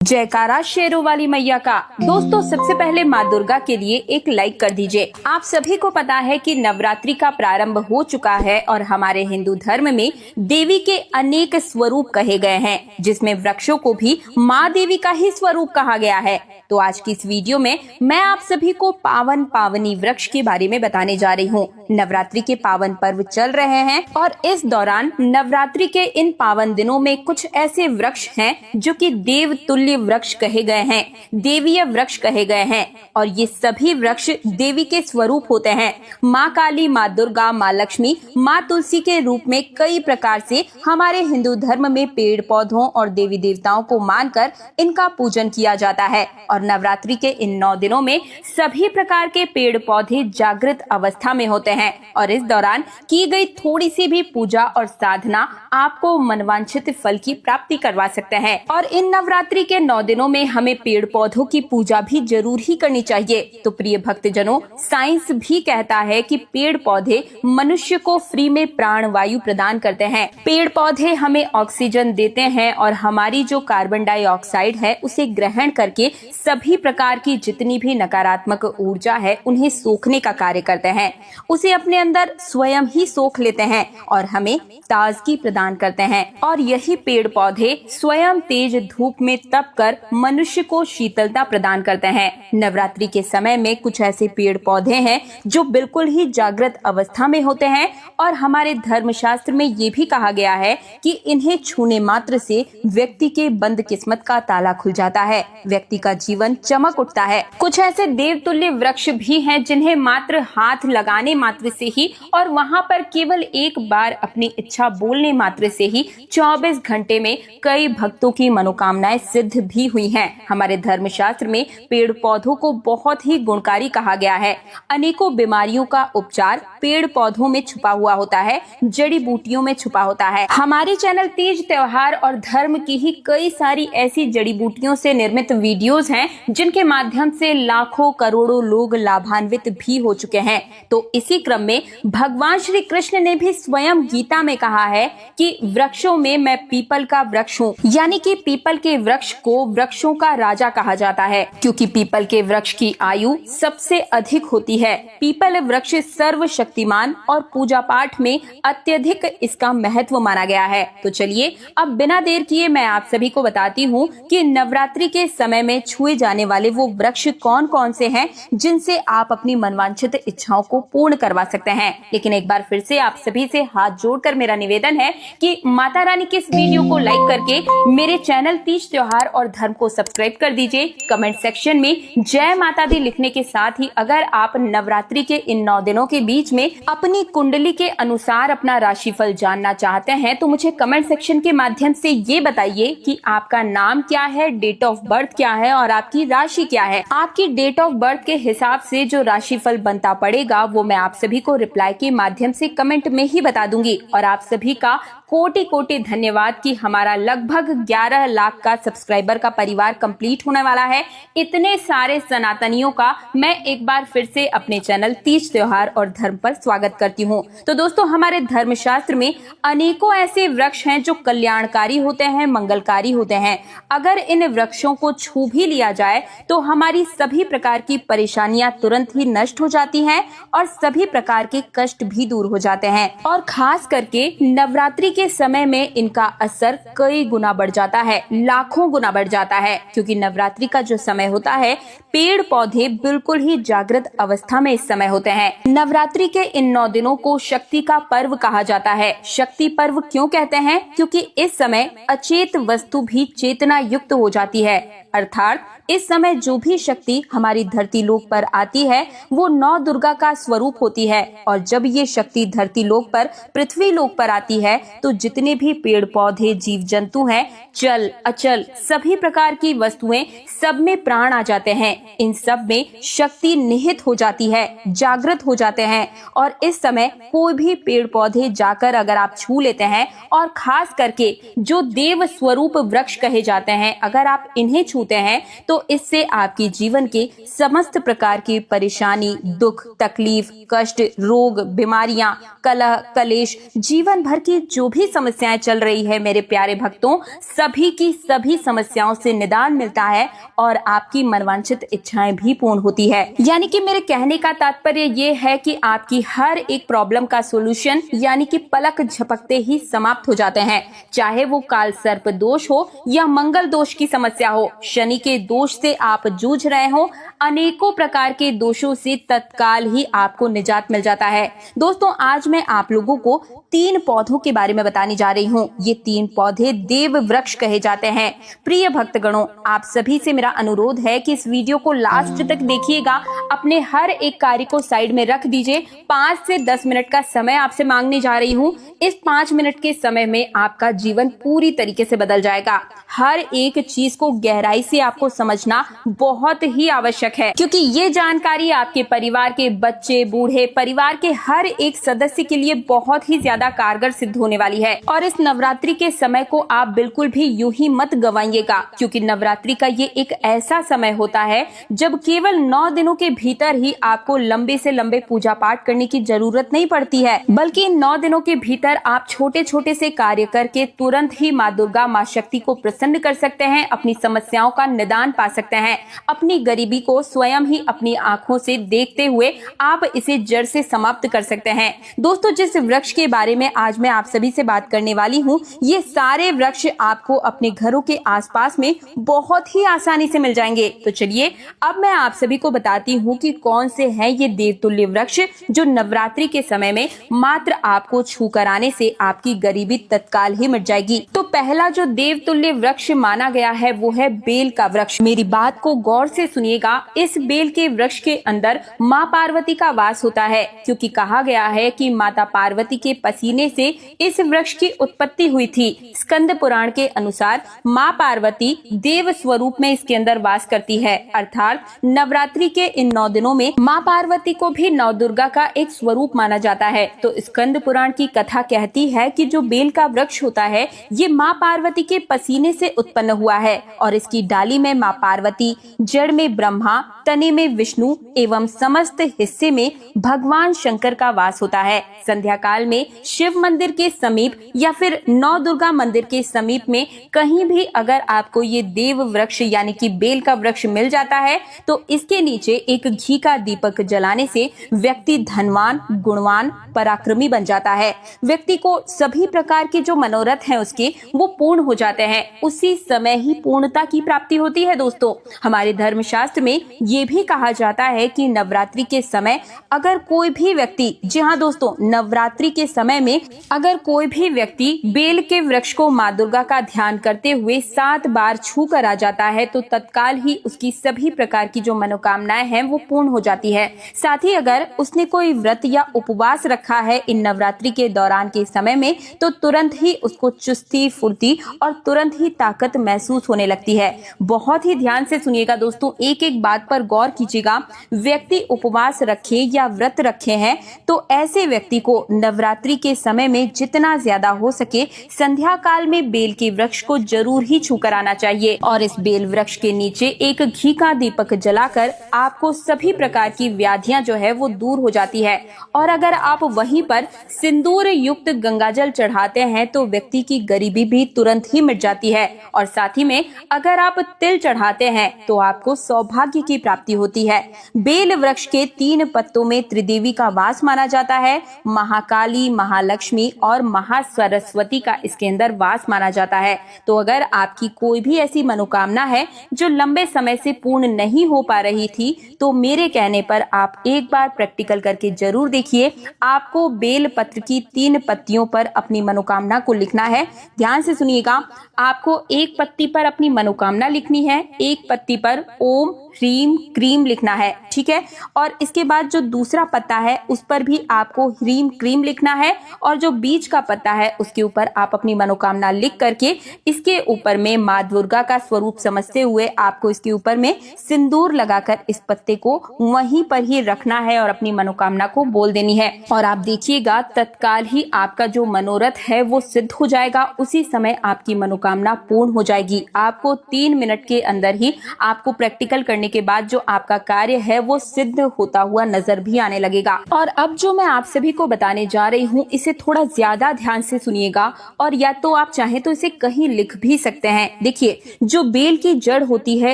जयकारा शेरों वाली मैया का। दोस्तों, सबसे पहले माँ दुर्गा के लिए एक लाइक कर दीजिए। आप सभी को पता है कि नवरात्रि का प्रारंभ हो चुका है और हमारे हिंदू धर्म में देवी के अनेक स्वरूप कहे गए हैं, जिसमें वृक्षों को भी माँ देवी का ही स्वरूप कहा गया है। तो आज की इस वीडियो में मैं आप सभी को पावन पावनी वृक्ष के बारे में बताने जा रही हूँ। नवरात्रि के पावन पर्व चल रहे हैं और इस दौरान नवरात्रि के इन पावन दिनों में कुछ ऐसे वृक्ष हैं जो कि देव तुल्य वृक्ष कहे गए हैं, देवीय वृक्ष कहे गए हैं, और ये सभी वृक्ष देवी के स्वरूप होते हैं। माँ काली, माँ दुर्गा, माँ लक्ष्मी, माँ तुलसी के रूप में कई प्रकार से हमारे हिंदू धर्म में पेड़ पौधों और देवी देवताओं को मानकर इनका पूजन किया जाता है। और नवरात्रि के इन 9 दिनों में सभी प्रकार के पेड़ पौधे जागृत अवस्था में होते हैं और इस दौरान की गई थोड़ी सी भी पूजा और साधना आपको मनवांछित फल की प्राप्ति करवा सकते हैं। और इन नवरात्रि के 9 दिनों में हमें पेड़ पौधों की पूजा भी जरूर ही करनी चाहिए। तो प्रिय भक्तजनों, साइंस भी कहता है कि पेड़ पौधे मनुष्य को फ्री में प्राण वायु प्रदान करते हैं। पेड़ पौधे हमें ऑक्सीजन देते हैं और हमारी जो कार्बन डाइऑक्साइड है उसे ग्रहण करके सभी प्रकार की जितनी भी नकारात्मक ऊर्जा है उन्हें सोखने का कार्य करते हैं, उसे अपने अंदर स्वयं ही सोख लेते हैं और हमें ताजगी प्रदान करते हैं। और यही पेड़ पौधे स्वयं तेज धूप में तप कर मनुष्य को शीतलता प्रदान करते हैं। नवरात्रि के समय में कुछ ऐसे पेड़ पौधे हैं जो बिल्कुल ही जागृत अवस्था में होते हैं और हमारे धर्मशास्त्र में ये भी कहा गया है कि इन्हें छूने मात्र से व्यक्ति के बंद किस्मत का ताला खुल जाता है, व्यक्ति का जीवन चमक उठता है। कुछ ऐसे देवतुल्य वृक्ष भी हैं जिन्हें मात्र हाथ लगाने मात्र से ही और वहां पर केवल एक बार अपनी इच्छा बोलने मात्र से ही 24 घंटे में कई भक्तों की मनोकामनाएं सिद्ध भी हुई हैं। हमारे धर्मशास्त्र में पेड़ पौधों को बहुत ही गुणकारी कहा गया है। अनेकों बीमारियों का उपचार पेड़ पौधों में छुपा हुआ होता है, जड़ी बूटियों में छुपा होता है। हमारे चैनल तीज त्योहार और धर्म की ही कई सारी ऐसी जड़ी बूटियों से निर्मित वीडियोस हैं जिनके माध्यम से लाखों करोड़ों लोग लाभान्वित भी हो चुके हैं। तो इसी क्रम में भगवान श्री कृष्ण ने भी स्वयं गीता में कहा है कि वृक्षों में मैं पीपल का वृक्ष हूँ, यानी कि पीपल के वृक्ष को वृक्षों का राजा कहा जाता है क्योंकि पीपल के वृक्ष की आयु सबसे अधिक होती है। पीपल वृक्ष सर्वशक्तिमान और पूजा पाठ में अत्यधिक इसका महत्व माना गया है। तो चलिए अब बिना देर किए मैं आप सभी को बताती हूँ कि नवरात्रि के समय में छुए जाने वाले वो वृक्ष कौन कौन से हैं जिनसे आप अपनी मनवांछित इच्छाओं को पूर्ण करवा सकते हैं। लेकिन एक बार फिर से आप सभी से हाथ जोड़कर मेरा निवेदन है कि माता रानी के इस वीडियो को लाइक करके मेरे चैनल तीज त्योहार और धर्म को सब्सक्राइब कर दीजिए। कमेंट सेक्शन में जय माता दी लिखने के साथ ही अगर आप नवरात्रि के इन 9 दिनों के बीच में अपनी कुंडली के अनुसार अपना राशिफल जानना चाहते हैं तो मुझे कमेंट सेक्शन के माध्यम से ये बताइए कि आपका नाम क्या है, डेट ऑफ बर्थ क्या है और आपकी राशि क्या है। आपकी डेट ऑफ बर्थ के हिसाब से जो राशिफल बनता पड़ेगा वो मैं आप सभी को रिप्लाई के माध्यम से कमेंट में ही बता दूंगी। और आप सभी का कोटि कोटि धन्यवाद कि हमारा लगभग 11 लाख का सब्सक्राइबर का परिवार कंप्लीट होने वाला है। इतने सारे सनातनियों का मैं एक बार फिर से अपने चैनल तीज त्योहार और धर्म पर स्वागत करती हूँ। तो दोस्तों, हमारे धर्मशास्त्र में अनेकों ऐसे वृक्ष हैं जो कल्याणकारी होते हैं, मंगलकारी होते हैं। अगर इन वृक्षों को छू भी लिया जाए तो हमारी सभी प्रकार की परेशानियां तुरंत ही नष्ट हो जाती हैं और सभी प्रकार के कष्ट भी दूर हो जाते हैं। और खास करके नवरात्रि के समय में इनका असर कई गुना बढ़ जाता है, लाखों गुना बढ़ जाता है, क्योंकि नवरात्रि का जो समय होता है पेड़ पौधे बिल्कुल ही जागृत अवस्था में इस समय होते हैं। नवरात्रि के इन 9 दिनों को शक्ति का पर्व कहा जाता है। शक्ति पर्व क्यों कहते हैं? क्योंकि इस समय अचेत वस्तु भी चेतना युक्त हो जाती है, अर्थात इस समय जो भी शक्ति हमारी धरती लोक पर आती है वो 9 दुर्गा का स्वरूप होती है। और जब ये शक्ति धरती लोक पर, पृथ्वी लोक पर आती है तो जितने भी पेड़ पौधे, जीव जंतु हैं, चल अचल सभी प्रकार की वस्तुएं, सब में प्राण आ जाते हैं। इन सब में शक्ति निहित हो जाती है, जागृत हो जाते हैं। और इस समय कोई भी पेड़ पौधे जाकर अगर आप छू लेते हैं और खास करके जो देव स्वरूप वृक्ष कहे जाते हैं, अगर आप इन्हें छूते हैं तो इससे आपकी जीवन के समस्त प्रकार की परेशानी, दुख, तकलीफ, कष्ट, रोग, बीमारियां, कलह, कलेश, जीवन भर की जो भी भी समस्याएं चल रही है मेरे प्यारे भक्तों, सभी की सभी समस्याओं से निदान मिलता है और आपकी मनवांछित इच्छाएं भी पूर्ण होती है। यानी कि मेरे कहने का तात्पर्य ये है कि आपकी हर एक प्रॉब्लम का सोल्यूशन यानी कि पलक झपकते ही समाप्त हो जाते हैं। चाहे वो काल सर्प दोष हो या मंगल दोष की समस्या हो, शनि के दोष से आप जूझ रहे हो, अनेकों प्रकार के दोषों से तत्काल ही आपको निजात मिल जाता है। दोस्तों, आज मैं आप लोगों को 3 पौधों के बारे में बताने जा रही हूँ। ये 3 पौधे देव वृक्ष कहे जाते हैं। प्रिय भक्तगणों, आप सभी से मेरा अनुरोध है कि इस वीडियो को लास्ट तक देखिएगा। अपने हर एक कार्य को साइड में रख दीजिए। 5 से 10 मिनट का समय आपसे मांगने जा रही हूँ। इस 5 मिनट के समय में आपका जीवन पूरी तरीके से बदल जाएगा। हर एक चीज को गहराई से आपको समझना बहुत ही आवश्यक है, क्योंकि ये जानकारी आपके परिवार के बच्चे, बूढ़े, परिवार के हर एक सदस्य के लिए बहुत ही ज्यादा कारगर सिद्ध होने वाली है। और इस नवरात्रि के समय को आप बिल्कुल भी यूं ही मत गंवाइएगा, क्योंकि नवरात्रि का ये एक ऐसा समय होता है जब केवल 9 दिनों के भीतर ही आपको लंबे से लंबे पूजा पाठ करने की जरूरत नहीं पड़ती है, बल्कि इन 9 दिनों के भीतर आप छोटे छोटे से कार्य करके तुरंत ही माँ दुर्गा, माँ शक्ति को प्रसन्न कर सकते हैं, अपनी समस्याओं का निदान पा सकते हैं। अपनी गरीबी को स्वयं ही अपनी आंखों से देखते हुए आप इसे जड़ से समाप्त कर सकते हैं। दोस्तों, जिस वृक्ष के बारे में आज मैं आप सभी से बात करने वाली हूँ, ये सारे वृक्ष आपको अपने घरों के आसपास में बहुत ही आसानी से मिल जाएंगे। तो चलिए अब मैं आप सभी को बताती हूँ कि कौन से हैं ये देवतुल्य वृक्ष जो नवरात्रि के समय में मात्र आपको छू कर आने से आपकी गरीबी तत्काल ही मिट जाएगी। तो पहला जो देवतुल्य वृक्ष माना गया है वो है बेल का वृक्ष। मेरी बात को गौर से सुनिएगा। इस बेल के वृक्ष के अंदर माँ पार्वती का वास होता है, क्योंकि कहा गया है कि माता पार्वती के पसीने से इस वृक्ष की उत्पत्ति हुई थी। स्कंद पुराण के अनुसार माँ पार्वती देव स्वरूप में इसके अंदर वास करती है, अर्थात नवरात्रि के इन 9 दिनों में माँ पार्वती को भी नव दुर्गा का एक स्वरूप माना जाता है। तो स्कंद पुराण की कथा कहती है कि जो बेल का वृक्ष होता है ये माँ पार्वती के पसीने से उत्पन्न हुआ है और इसकी डाली में माँ पार्वती, जड़ में ब्रह्मा, तने में विष्णु एवं समस्त हिस्से में भगवान शंकर का वास होता है। संध्या काल में शिव मंदिर के समीप या फिर नौ दुर्गा मंदिर के समीप में कहीं भी अगर आपको ये देव वृक्ष यानी कि बेल का वृक्ष मिल जाता है तो इसके नीचे एक घी का दीपक जलाने से व्यक्ति धनवान, गुणवान, पराक्रमी बन जाता है। व्यक्ति को सभी प्रकार के जो मनोरथ हैं उसके वो पूर्ण हो जाते हैं। उसी समय ही पूर्णता की प्राप्ति होती है। दोस्तों, हमारे धर्मशास्त्र में ये भी कहा जाता है कि नवरात्रि के समय अगर कोई भी व्यक्ति, जी हाँ दोस्तों, नवरात्रि के समय में अगर कोई भी व्यक्ति बेल के वृक्ष को माँ दुर्गा का ध्यान करते हुए 7 बार छू कर आ जाता है तो तत्काल ही उसकी सभी प्रकार की जो मनोकामनाएं हैं वो पूर्ण हो जाती है। साथ ही अगर उसने कोई व्रत या उपवास रखा है इन नवरात्रि के दौरान के समय में तो तुरंत ही उसको चुस्ती, फुर्ती और तुरंत ही ताकत महसूस होने लगती है। बहुत ही ध्यान से सुनिएगा दोस्तों, एक एक बात पर गौर कीजिएगा। व्यक्ति उपवास रखे या व्रत रखे हैं तो ऐसे व्यक्ति को नवरात्रि के समय में जितना ज्यादा हो सके संध्या काल में बेल के वृक्ष को जरूर ही छू कर आना चाहिए और इस बेल वृक्ष के नीचे एक घी का दीपक जलाकर आपको सभी प्रकार की व्याधियां जो है वो दूर हो जाती है। और अगर आप वहीं पर सिंदूर युक्त गंगाजल चढ़ाते हैं तो व्यक्ति की गरीबी भी तुरंत ही मिट जाती है। और साथ ही में अगर आप तिल चढ़ाते हैं तो आपको सौभाग्य की प्राप्ति होती है। बेल वृक्ष के 3 पत्तों में त्रिदेवी का वास माना जाता है। महाकाली, महालक्ष्मी और महासरस्वती का इसके अंदर वास माना जाता है। तो अगर आपकी कोई भी ऐसी मनोकामना है जो लंबे समय से पूर्ण नहीं हो पा रही थी तो मेरे कहने पर आप एक बार प्रैक्टिकल करके जरूर देखिए। आपको बेल पत्र की 3 पत्तियों पर अपनी मनोकामना को लिखना है। ध्यान से सुनिएगा, आपको एक पत्ती पर अपनी मनोकामना लिखनी है, एक पत्ती पर ओम ह्रीम क्रीम लिखना है, ठीक है। और इसके बाद जो दूसरा पत्ता है उस पर भी आपको ह्रीम क्रीम लिखना है और जो बीच का पत्ता है उसके ऊपर आप अपनी मनोकामना लिख करके इसके ऊपर में माँ दुर्गा का स्वरूप समझते हुए आपको इसके ऊपर में सिंदूर लगाकर इस पत्ते को वहीं पर ही रखना है और अपनी मनोकामना को बोल देनी है। और आप देखिएगा तत्काल ही आपका जो मनोरथ है वो सिद्ध हो जाएगा। उसी समय आपकी मनोकामना पूर्ण हो जाएगी। आपको 3 मिनट के अंदर ही आपको प्रैक्टिकल करने के बाद जो आपका कार्य है वो सिद्ध होता हुआ नजर भी आने लगेगा। और अब जो मैं आप सभी को बताने जा रही हूँ इसे थोड़ा ज्यादा ध्यान से सुनिएगा, और या तो आप चाहें तो इसे कहीं लिख भी सकते हैं। देखिए, जो बेल की जड़ होती है,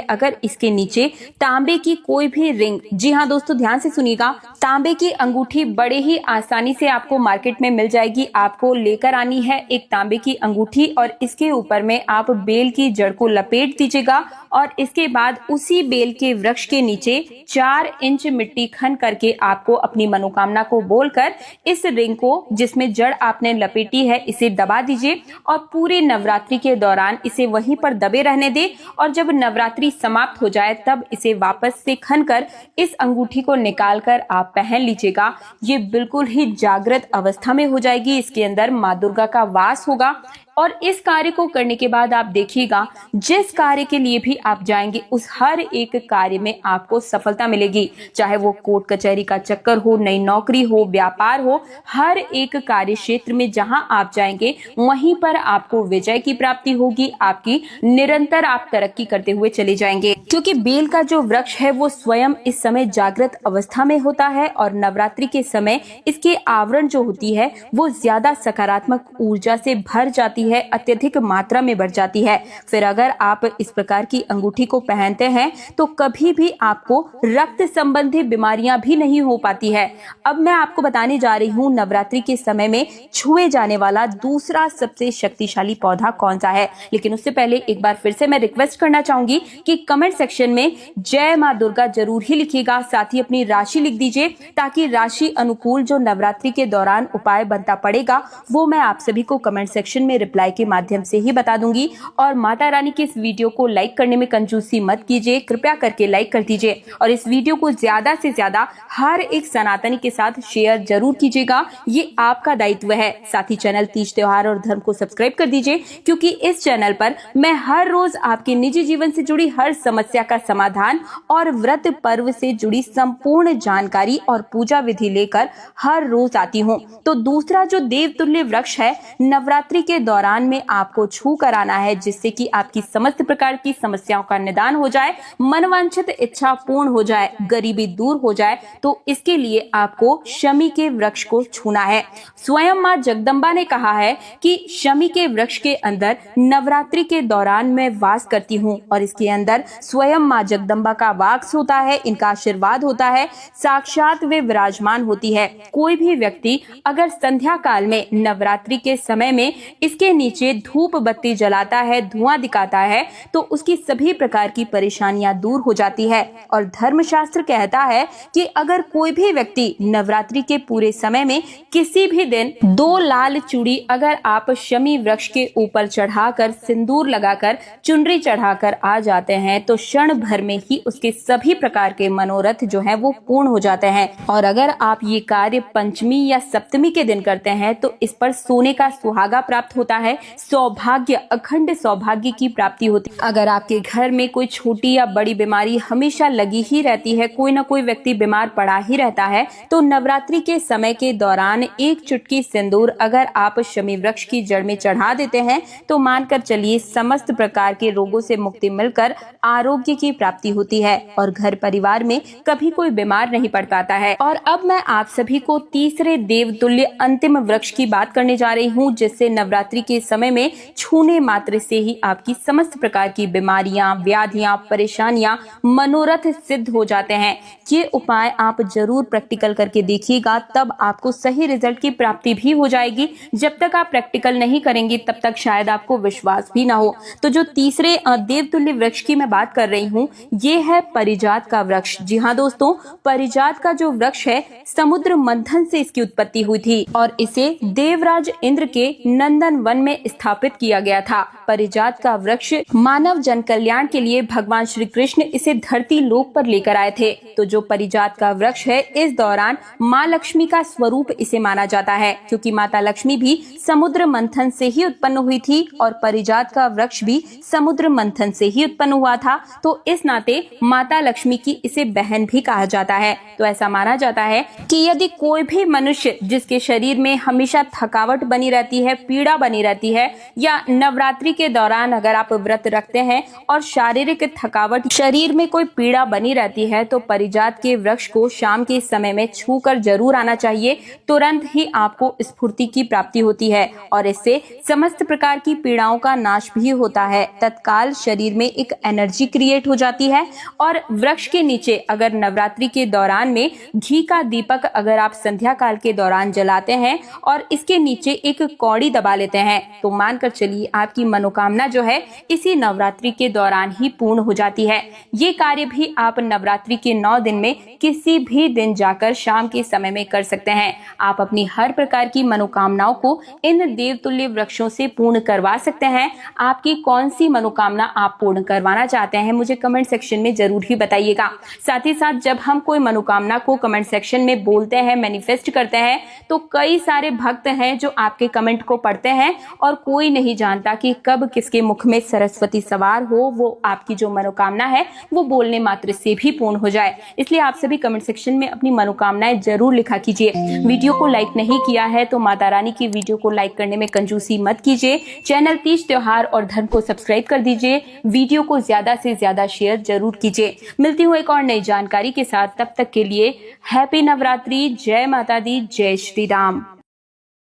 अगर इसके नीचे तांबे की कोई भी रिंग, जी हाँ दोस्तों ध्यान से सुनिएगा, तांबे की अंगूठी बड़े ही आसानी से आपको मार्केट में मिल जाएगी। आपको लेकर आनी है एक तांबे की अंगूठी और इसके ऊपर में आप बेल की जड़ को लपेट दीजिएगा, और इसके बाद उसी बेल के वृक्ष के नीचे 4 इंच मिट्टी खन करके आपको अपनी मनोकामना को बोलकर इस रिंग को, जिसमें जड़ आपने लपेटी है, इसे दबा दीजिए और पूरे नवरात्रि के दौरान इसे वहीं पर दबे रहने दे। और जब नवरात्रि समाप्त हो जाए तब इसे वापस से खन कर इस अंगूठी को निकाल कर आप पहन लीजिएगा। ये बिल्कुल ही जागृत अवस्था में हो जाएगी, इसके अंदर माँ दुर्गा का वास होगा। और इस कार्य को करने के बाद आप देखिएगा, जिस कार्य के लिए भी आप जाएंगे उस हर एक कार्य में आपको सफलता मिलेगी। चाहे वो कोर्ट कचहरी का चक्कर हो, नई नौकरी हो, व्यापार हो, हर एक कार्य क्षेत्र में जहां आप जाएंगे वहीं पर आपको विजय की प्राप्ति होगी। आपकी निरंतर आप तरक्की करते हुए चले जाएंगे, क्योंकि बेल का जो वृक्ष है वो स्वयं इस समय जागृत अवस्था में होता है और नवरात्रि के समय इसके आवरण जो होती है वो ज्यादा सकारात्मक ऊर्जा से भर जाती है, अत्यधिक मात्रा में बढ़ जाती है। फिर अगर आप इस प्रकार की अंगूठी को पहनते हैं तो कभी भी आपको रक्त संबंधी बीमारियां भी नहीं हो पाती है। अब मैं आपको बताने जा रही हूँ नवरात्रि के समय में छुए जाने वाला दूसरा सबसे शक्तिशाली पौधा कौन सा है। लेकिन उससे पहले एक बार फिर से मैं रिक्वेस्ट करना चाहूंगी कि कमेंट सेक्शन में जय माँ दुर्गा जरूर ही लिखिएगा, साथ ही अपनी राशि लिख दीजिए, ताकि राशि अनुकूल जो नवरात्रि के दौरान उपाय बनता पड़ेगा वो मैं आप सभी को कमेंट सेक्शन में रिप्लाई के माध्यम से ही बता दूंगी। और माता रानी के इस वीडियो को लाइक करने में कंजूसी मत कीजिए, कृपया करके लाइक कर दीजिए और इस वीडियो को ज्यादा से ज्यादा हर एक सनातनी के साथ शेयर जरूर कीजिएगा, ये आपका दायित्व है। साथ ही चैनल तीज त्योहार और धर्म को सब्सक्राइब कर दीजिए, क्योंकि इस चैनल पर मैं हर रोज आपके निजी जीवन से जुड़ी हर समस्या का समाधान और व्रत पर्व से जुड़ी संपूर्ण जानकारी और पूजा विधि लेकर हर रोज आती हूँ। तो दूसरा जो देवतुल्य वृक्ष है, नवरात्रि के दौरान में आपको छू कर आना है, जिससे कि आपकी समस्त प्रकार की समस्याओं का निदान हो जाए, मनवांछित इच्छा पूर्ण हो जाए, गरीबी दूर हो जाए। तो इसके लिए आपको शमी के वृक्ष को छूना है। स्वयं माँ जगदम्बा ने कहा है कि शमी के वृक्ष के अंदर नवरात्रि के दौरान मैं वास करती हूँ और इसके अंदर स्वयं माँ जगदम्बा का वास होता है, इनका आशीर्वाद होता है, साक्षात वे विराजमान होती है। कोई भी व्यक्ति अगर संध्या काल में नवरात्रि के समय में इसके नीचे धूप बत्ती जलाता है, धुआं दिखाता है, तो उसकी सभी प्रकार की परेशानियां दूर हो जाती है। और धर्मशास्त्र कहता है कि अगर कोई भी व्यक्ति नवरात्रि के पूरे समय में किसी भी दिन 2 लाल चूड़ी अगर आप शमी वृक्ष के ऊपर चढ़ाकर, सिंदूर लगाकर, चुनरी चढ़ाकर आ जाते हैं तो क्षण भर में ही उसके सभी प्रकार के मनोरथ जो है वो पूर्ण हो जाते हैं। और अगर आप ये कार्य पंचमी या सप्तमी के दिन करते हैं तो इस पर सोने का सुहागा प्राप्त होता है, सौभाग्य, अखंड सौभाग्य की प्राप्ति होती है। अगर आपके घर में कोई छोटी या बड़ी बीमारी हमेशा लगी ही रहती है, कोई ना कोई व्यक्ति बीमार पड़ा ही रहता है, तो नवरात्रि के समय के दौरान एक चुटकी सिंदूर अगर आप शमी वृक्ष की जड़ में चढ़ा देते हैं तो मानकर चलिए समस्त प्रकार के रोगों से मुक्ति मिलकर आरोग्य की प्राप्ति होती है और घर परिवार में कभी कोई बीमार नहीं पड़ पाता है। और अब मैं आप सभी को तीसरे देवतुल्य अंतिम वृक्ष की बात करने जा रही हूँ, जिससे नवरात्रि के समय में छूने मात्र से ही आपकी समस्त प्रकार की बीमारियां, व्याधियां, परेशानियां, मनोरथ सिद्ध हो जाते हैं। ये उपाय आप जरूर प्रैक्टिकल करके देखिएगा, तब आपको सही रिजल्ट की प्राप्ति भी हो जाएगी। जब तक आप प्रैक्टिकल नहीं करेंगे तब तक शायद आपको विश्वास भी ना हो। तो जो तीसरे देवतुल्य वृक्ष की मैं बात कर रही हूँ ये है परिजात का वृक्ष। जी हाँ दोस्तों, परिजात का जो वृक्ष है समुद्र मंथन से इसकी उत्पत्ति हुई थी और इसे देवराज इंद्र के नंदन वन में स्थापित किया गया था। परिजात का वृक्ष मानव जन कल्याण के लिए भगवान श्री कृष्ण इसे धरती लोक पर लेकर आए थे। तो जो परिजात का वृक्ष है इस दौरान माँ लक्ष्मी का स्वरूप इसे माना जाता है, क्योंकि माता लक्ष्मी भी समुद्र मंथन से ही उत्पन्न हुई थी और परिजात का वृक्ष भी समुद्र मंथन से ही उत्पन्न हुआ था। तो इस नाते माता लक्ष्मी की इसे बहन भी कहा जाता है। तो ऐसा माना जाता है कि यदि कोई भी मनुष्य जिसके शरीर में हमेशा थकावट बनी रहती है, पीड़ा बनी रहती है, या नवरात्रि के दौरान अगर आप व्रत रखते हैं और शारीरिक थकावट, शरीर में कोई पीड़ा बनी रहती है, तो पारिजात के वृक्ष को शाम के समय में छूकर जरूर आना चाहिए। तुरंत ही आपको स्फूर्ति की प्राप्ति होती है और इससे समस्त प्रकार की पीड़ाओं का नाश भी होता है। तत्काल शरीर में एक एनर्जी क्रिएट हो जाती है। और वृक्ष के नीचे अगर नवरात्रि के दौरान में घी का दीपक अगर आप संध्या काल के दौरान जलाते हैं और इसके नीचे एक कौड़ी दबा लेते हैं, तो मानकर चलिए आपकी मनोकामना जो है इसी नवरात्रि के दौरान ही पूर्ण हो जाती है। ये कार्य भी आप नवरात्रि के 9 दिन में किसी भी दिन जाकर शाम के समय में कर सकते हैं। आप अपनी हर प्रकार की मनोकामनाओं को इन देवतुल्य वृक्षों से पूर्ण करवा सकते हैं। आपकी कौन सी मनोकामना आप पूर्ण करवाना चाहते हैं, मुझे कमेंट सेक्शन में जरूर ही बताइएगा। साथ ही साथ जब हम कोई मनोकामना को कमेंट सेक्शन में बोलते हैं, मैनिफेस्ट करते हैं, तो कई सारे भक्त हैं जो आपके कमेंट को पढ़ते हैं और कोई नहीं जानता कि कब किसके मुख में सरस्वती सवार हो, वो आपकी जो मनोकामना है वो बोलने मात्र से भी पूर्ण हो जाए। इसलिए आप सभी कमेंट सेक्शन में अपनी मनोकामनाएं जरूर लिखा कीजिए। वीडियो को लाइक नहीं किया है तो माता रानी की वीडियो को लाइक करने में कंजूसी मत कीजिए। चैनल तीज त्योहार और धर्म को सब्सक्राइब कर दीजिए। वीडियो को ज्यादा से ज्यादा शेयर जरूर कीजिए। मिलती हूँ एक और नई जानकारी के साथ, तब तक के लिए हैप्पी नवरात्रि। जय माता दी, जय श्री राम।